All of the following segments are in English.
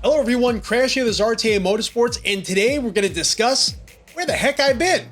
Hello everyone, Crash here, this is RTA Motorsports, and today we're going to discuss where the heck I've been.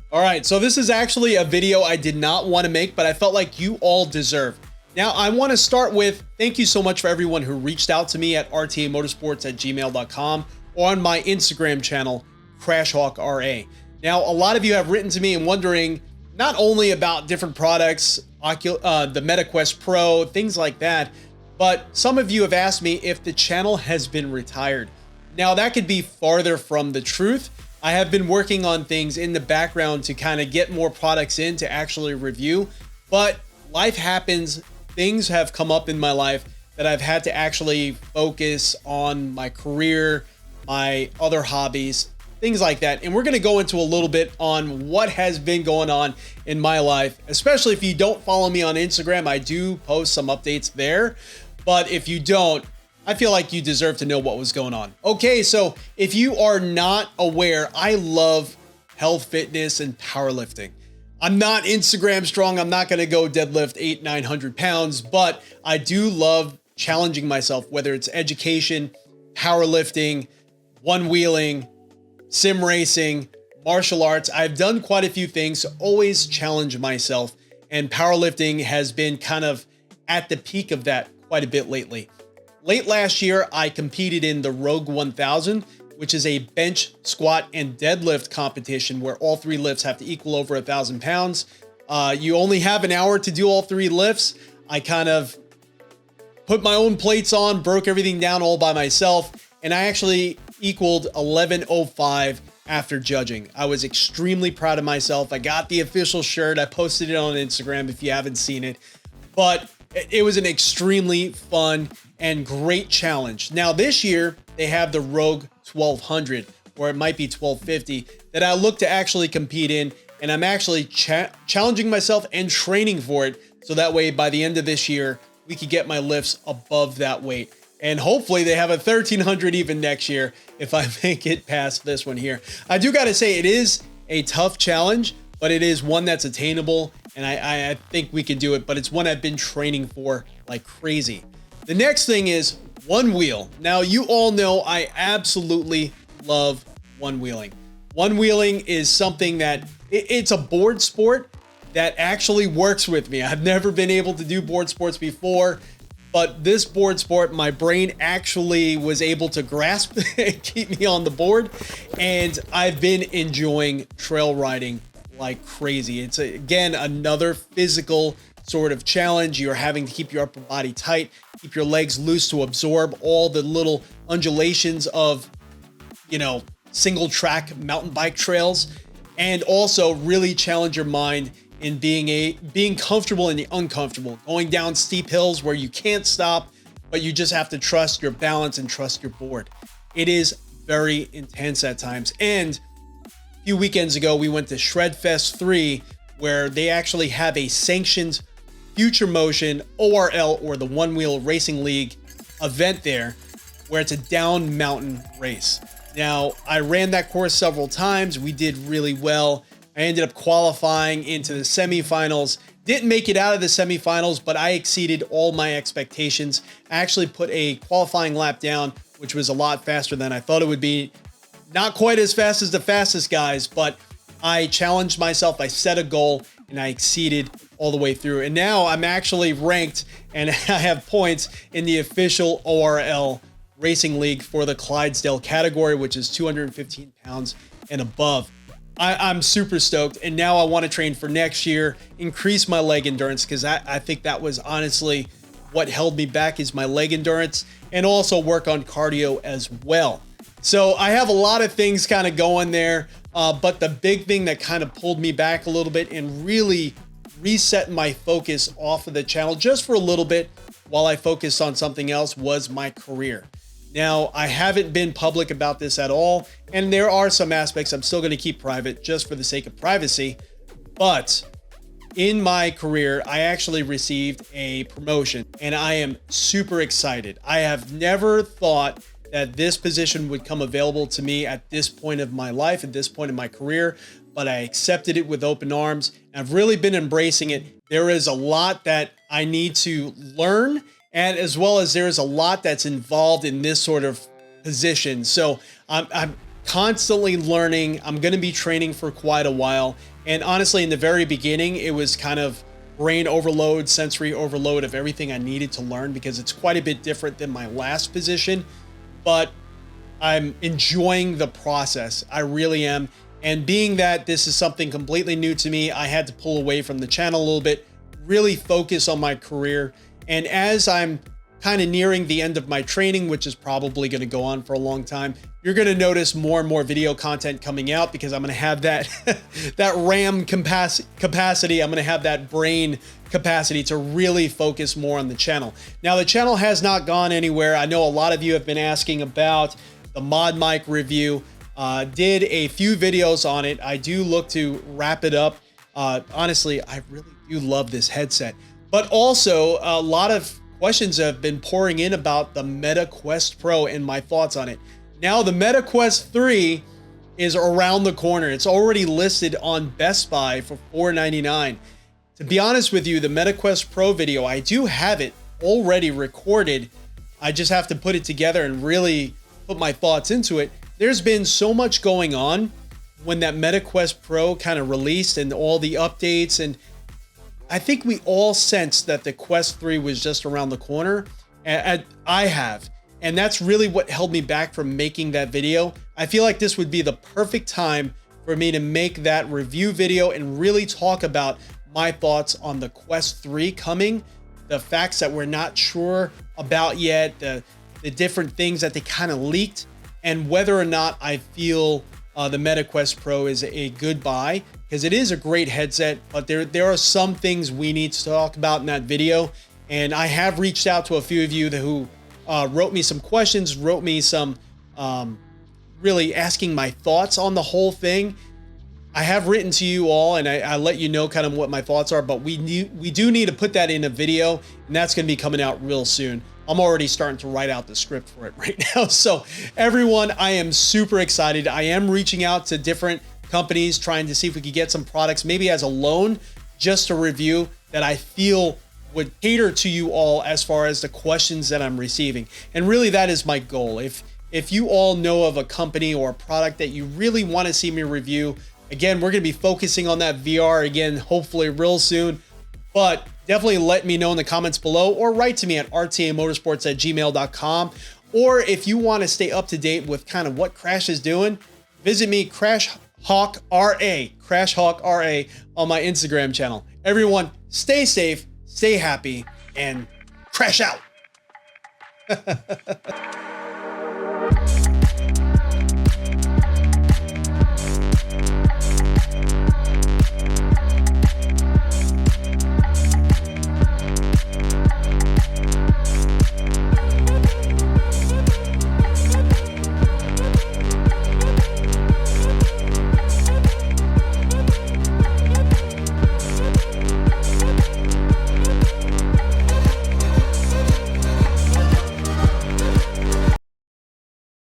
Alright, so this is actually a video I did not want to make, but I felt like you all deserve. Now, I want to start with thank you so much for everyone who reached out to me at rtamotorsports@gmail.com or on my Instagram channel, CrashHawkRA. Now, a lot of you have written to me and wondering not only about different products, the MetaQuest Pro, things like that, but some of you have asked me if the channel has been retired. Now, that could be farther from the truth. I have been working on things in the background to kind of get more products in to actually review, but life happens. Things have come up in my life that I've had to actually focus on my career, my other hobbies, things like that. And we're going to go into a little bit on what has been going on in my life, especially if you don't follow me on Instagram. I do post some updates there, but if you don't, I feel like you deserve to know what was going on. Okay, so if you are not aware, I love health, fitness, and powerlifting. I'm not Instagram strong. I'm not going to go deadlift 800-900 pounds, but I do love challenging myself, whether it's education, powerlifting, one-wheeling, sim racing, martial arts. I've done quite a few things to always challenge myself, and powerlifting has been kind of at the peak of that quite a bit lately. Late last year, I competed in the Rogue 1000, which is a bench, squat, and deadlift competition where all three lifts have to equal over 1,000 pounds. You only have an hour to do all three lifts. I kind of put my own plates on, broke everything down all by myself, and I actually equaled 11:05 after judging. I was extremely proud of myself. I got the official shirt. I posted it on Instagram if you haven't seen it, but it was an extremely fun and great challenge. Now this year, they have the Rogue 1200, or it might be 1250, that I look to actually compete in, and I'm actually challenging myself and training for it, so that way by the end of this year, we could get my lifts above that weight. And hopefully they have a 1300 even next year if I make it past this one here. I do gotta say, it is a tough challenge, but it is one that's attainable, and I think we can do it, but it's one I've been training for like crazy. The next thing is one wheel. Now, you all know I absolutely love one wheeling. One wheeling is something that it's a board sport that actually works with me. I've never been able to do board sports before, but this board sport, my brain actually was able to grasp and keep me on the board, and I've been enjoying trail riding like crazy. It's again another physical sort of challenge. You're having to keep your upper body tight, keep your legs loose to absorb all the little undulations of, you know, single track mountain bike trails, and also really challenge your mind in being comfortable in the uncomfortable, going down steep hills where you can't stop, but you just have to trust your balance and trust your board. It is very intense at times. And a few weekends ago, we went to Shredfest 3, where they actually have a sanctioned Future Motion ORL, or the One Wheel Racing League event there, where it's a down mountain race. Now, I ran that course several times. We did really well. I ended up qualifying into the semifinals. Didn't make it out of the semifinals, but I exceeded all my expectations. I actually put a qualifying lap down, which was a lot faster than I thought it would be. Not quite as fast as the fastest guys, but I challenged myself. I set a goal, and I exceeded all the way through. And now I'm actually ranked, and I have points in the official ORL Racing League for the Clydesdale category, which is 215 pounds and above. I'm super stoked, and now I want to train for next year, increase my leg endurance, because I think that was honestly what held me back, is my leg endurance, and also work on cardio as well. So I have a lot of things kind of going there, but the big thing that kind of pulled me back a little bit and really reset my focus off of the channel just for a little bit while I focused on something else was my career. Now, I haven't been public about this at all, and there are some aspects I'm still going to keep private just for the sake of privacy, but in my career, I actually received a promotion, and I am super excited. I have never thought that this position would come available to me at this point of my life, at this point in my career, but I accepted it with open arms. I've really been embracing it. There is a lot that I need to learn, and as well as there is a lot that's involved in this sort of position. So I'm constantly learning. I'm going to be training for quite a while. And honestly, in the very beginning, it was kind of brain overload, sensory overload of everything I needed to learn, because it's quite a bit different than my last position. But I'm enjoying the process. I really am. And being that this is something completely new to me, I had to pull away from the channel a little bit, really focus on my career. And as I'm kind of nearing the end of my training, which is probably going to go on for a long time, you're going to notice more and more video content coming out, because I'm going to have that that RAM capacity. I'm going to have that brain capacity to really focus more on the channel. Now, the channel has not gone anywhere. I know a lot of you have been asking about the mod mic review. Did a few videos on it. I do look to wrap it up. Honestly, I really do love this headset, but also a lot of questions have been pouring in about the Meta Quest Pro and my thoughts on it. Now, the Meta Quest 3 is around the corner. It's already listed on Best Buy for $499. To be honest with you, the Meta Quest Pro video, I do have it already recorded. I just have to put it together and really put my thoughts into it. There's been so much going on when that Meta Quest Pro kind of released, and all the updates, and I think we all sensed that the Quest 3 was just around the corner. And I have. And that's really what held me back from making that video. I feel like this would be the perfect time for me to make that review video and really talk about my thoughts on the Quest 3 coming, the facts that we're not sure about yet, the different things that they kind of leaked, and whether or not I feel the Meta Quest Pro is a good buy, because it is a great headset, but there are some things we need to talk about in that video. And I have reached out to a few of you who wrote me some questions, wrote me some really asking my thoughts on the whole thing. I have written to you all, and I let you know kind of what my thoughts are, but we do need to put that in a video, and that's going to be coming out real soon. I'm already starting to write out the script for it right now. So everyone, I am super excited. I am reaching out to different companies, trying to see if we could get some products, maybe as a loan, just to review, that I feel would cater to you all as far as the questions that I'm receiving. And really, that is my goal. If you all know of a company or a product that you really want to see me review, again, we're going to be focusing on that VR again, hopefully real soon. But definitely let me know in the comments below, or write to me at rtamotorsports@gmail.com. Or if you want to stay up to date with kind of what Crash is doing, visit me, Crash Hawk RA on my Instagram channel. Everyone, stay safe, stay happy, and crash out.